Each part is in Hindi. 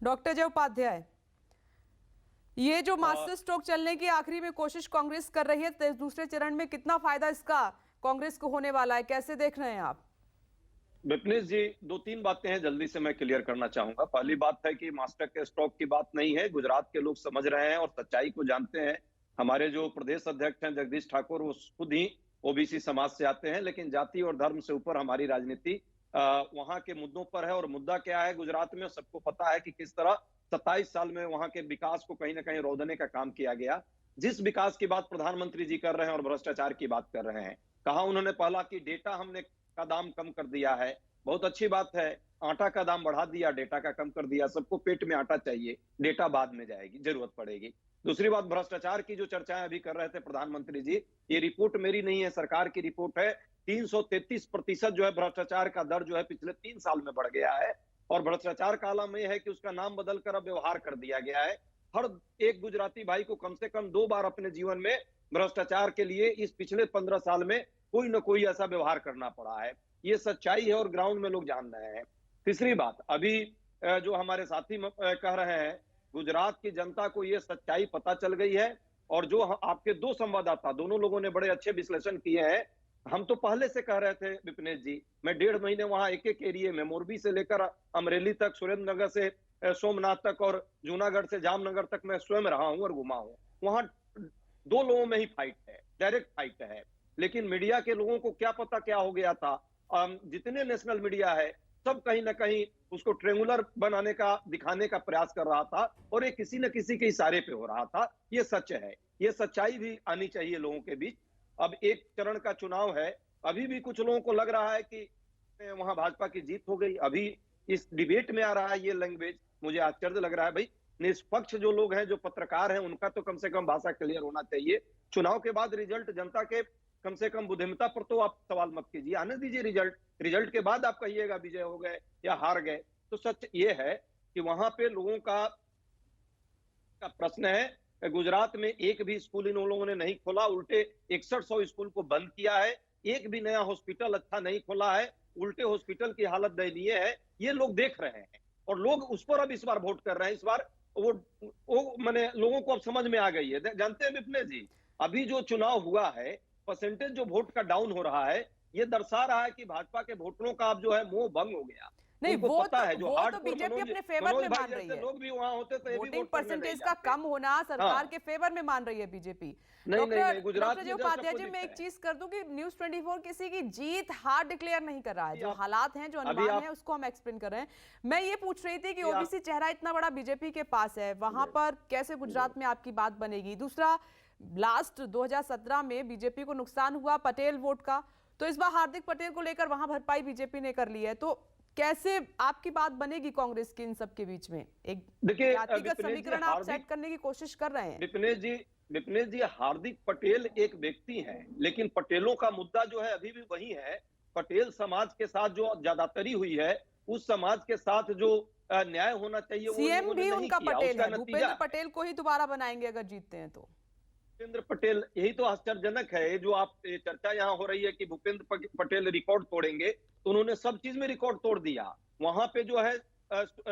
डॉक्टर जय उपाध्याय, ये जो मास्टर स्ट्रोक चलने की आखिरी में कोशिश कांग्रेस कर रही है, तो दूसरे चरण में कितना फायदा इसका कांग्रेस को होने वाला है, कैसे देख रहे हैं आप? विपनेश जी, दो तीन बातें हैं, जल्दी से मैं क्लियर करना चाहूंगा। पहली बात है कि मास्टर के स्ट्रोक की बात नहीं है, गुजरात के लोग समझ रहे हैं और सच्चाई को जानते हैं। हमारे जो प्रदेश अध्यक्ष हैं जगदीश ठाकुर, वो खुद ही ओबीसी समाज से आते हैं, लेकिन जाति और धर्म से ऊपर हमारी राजनीति वहां के मुद्दों पर है। और मुद्दा क्या है गुजरात में, सबको पता है कि किस तरह 27 साल में वहां के विकास को कहीं ना कहीं रोदने का काम किया गया। जिस विकास की बात प्रधानमंत्री जी कर रहे हैं और भ्रष्टाचार की बात कर रहे हैं, कहा उन्होंने पहला कि डेटा हमने का दाम कम कर दिया है, बहुत अच्छी बात है। आटा का दाम बढ़ा दिया, डेटा का कम कर दिया। सबको पेट में आटा चाहिए, डेटा बाद में जाएगी, जरूरत पड़ेगी। दूसरी बात, भ्रष्टाचार की जो चर्चाएं अभी कर रहे थे प्रधानमंत्री जी, ये रिपोर्ट मेरी नहीं है, सरकार की रिपोर्ट है। 333% जो है भ्रष्टाचार का दर जो है पिछले 3 साल में बढ़ गया है। और भ्रष्टाचार का आलम यह है कि उसका नाम बदलकर अब व्यवहार कर दिया गया है। हर एक गुजराती भाई को कम से कम 2 बार अपने जीवन में भ्रष्टाचार के लिए इस पिछले 15 साल में कोई ना कोई ऐसा व्यवहार करना पड़ा है। ये सच्चाई है और ग्राउंड में लोग जान रहे हैं। तीसरी बात, अभी जो हमारे साथी कह रहे हैं, गुजरात की जनता को ये सच्चाई पता चल गई है। और जो आपके 2 संवाददाता, दोनों लोगों ने बड़े अच्छे विश्लेषण किए हैं। हम तो पहले से कह रहे थे विपनेश जी, मैं 1.5 महीने वहां एक एक एरिया में, मोरबी से लेकर अमरेली तक, सुरेंद्रनगर से सोमनाथ तक और जूनागढ़ से जामनगर तक मैं स्वयं रहा हूं और घुमा हूं। वहां 2 लोगों में ही फाइट है, डायरेक्ट फाइट है। लेकिन मीडिया के लोगों को क्या पता क्या हो गया था। जितने नेशनल मीडिया है सब कहीं ना कहीं उसको ट्रेंगुलर बनाने का, दिखाने का प्रयास कर रहा था और ये किसी न किसी के इशारे पे हो रहा था। ये सच है, ये सच्चाई भी आनी चाहिए लोगों के बीच। अब एक चरण का चुनाव है, अभी भी कुछ लोगों को लग रहा है कि वहां भाजपा की जीत हो गई। अभी इस डिबेट में आ रहा है ये लैंग्वेज, मुझे आश्चर्य लग रहा है। भाई, निष्पक्ष जो लोग हैं, जो पत्रकार हैं, उनका तो कम से कम भाषा क्लियर होना चाहिए। चुनाव के बाद रिजल्ट, जनता के कम से कम बुद्धिमत्ता पर तो आप सवाल मत कीजिए, आने दीजिए रिजल्ट के बाद आप कहिएगा विजय हो गए या हार गए। तो सच ये है कि वहां पे लोगों का प्रश्न है। गुजरात में एक भी स्कूल इन लोगों ने नहीं खोला, उल्टे 6100 स्कूल को बंद किया है। एक भी नया हॉस्पिटल अच्छा नहीं खोला है, उल्टे हॉस्पिटल की हालत दयनीय है। ये लोग देख रहे हैं और लोग उस पर अब इस बार वोट कर रहे हैं। इस बार वो मैंने लोगों को अब समझ में आ गई है। जानते हैं विपने जी, अभी जो चुनाव हुआ है, परसेंटेज जो वोट का डाउन हो रहा है, ये दर्शा रहा है कि भाजपा के वोटरों का अब जो है मोह भंग हो गया। नहीं, उनको पता है, जो वो तो बीजेपी अपने फेवर में मान रही है। लोग भी वहां होते तो वोटिंग परसेंटेज का कम होना सरकार के फेवर में मान रही है बीजेपी। नहीं, डॉक्टर जी उपाध्याय जी, मैं एक चीज कर दूं कि न्यूज़ 24 किसी की जीत हार डिक्लेयर नहीं कर रहा है। जो हालात हैं, जो अनुमान है, उसको हम एक्सप्लेन कर रहे हैं। मैं ये पूछ रही थी कि ओबीसी चेहरा इतना बड़ा बीजेपी के पास है, वहां पर कैसे गुजरात में आपकी बात बनेगी? दूसरा, लास्ट 2017 में बीजेपी को नुकसान हुआ पटेल वोट का, तो इस बार हार्दिक पटेल को लेकर वहां भरपाई बीजेपी ने कर ली है। तो कैसे आपकी बात बनेगी कांग्रेस की इन सब के बीच में? एक जातिगत समीकरण आप सेट करने की कोशिश कर रहे हैं। विपनेश जी, हार्दिक पटेल एक व्यक्ति हैं, लेकिन पटेलों का मुद्दा जो है अभी भी वही है। पटेल समाज के साथ जो ज्यादातरी हुई है, उस समाज के साथ जो न्याय होना चाहिए, सीएम भी उनका पटेल है। भूपेंद्र पटेल को ही दोबारा बनाएंगे अगर जीतते हैं तो। भूपेंद्र पटेल, यही तो आश्चर्यजनक है। जो आप चर्चा यहाँ हो रही है कि भूपेंद्र पटेल रिकॉर्ड तोड़ेंगे, तो उन्होंने सब चीज में रिकॉर्ड तोड़ दिया। वहां पे जो है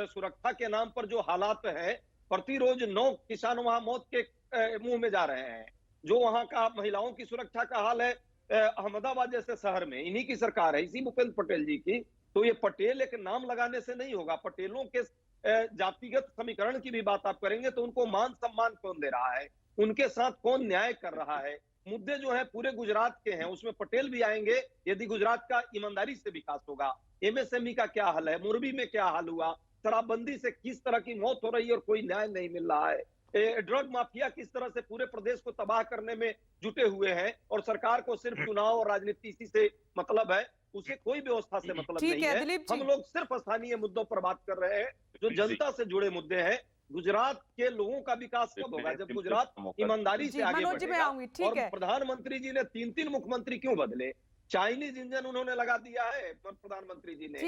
सुरक्षा के नाम पर जो हालात है, प्रतिरोज 9 किसान वहां मौत के मुंह में जा रहे हैं। जो वहां का महिलाओं की सुरक्षा का हाल है अहमदाबाद जैसे शहर में, इन्हीं की सरकार है, इसी भूपेंद्र पटेल जी की। तो ये पटेल एक नाम लगाने से नहीं होगा। पटेलों के जातिगत समीकरण की भी बात आप करेंगे तो उनको मान सम्मान कौन दे रहा है, उनके साथ कौन न्याय कर रहा है? मुद्दे जो है पूरे गुजरात के हैं, उसमें पटेल भी आएंगे यदि गुजरात का ईमानदारी से विकास होगा। एमएसएमई का क्या हाल है, मोरबी में क्या हाल हुआ, शराबबंदी से किस तरह की मौत हो रही है और कोई न्याय नहीं मिल रहा है, ड्रग माफिया किस तरह से पूरे प्रदेश को तबाह करने में जुटे हुए हैं और सरकार को सिर्फ चुनाव और राजनीति इसी से मतलब है, उसे कोई व्यवस्था से मतलब नहीं है। हम लोग सिर्फ स्थानीय मुद्दों पर बात कर रहे हैं, जो जनता से जुड़े मुद्दे हैं। गुजरात के लोगों का विकास कब होगा? जब गुजरात ईमानदारी से आगे बढ़ेगा। और प्रधानमंत्री जी ने 3-3 मुख्यमंत्री क्यों बदले? चाइनीज इंजन उन्होंने लगा दिया है प्रधानमंत्री जी ने।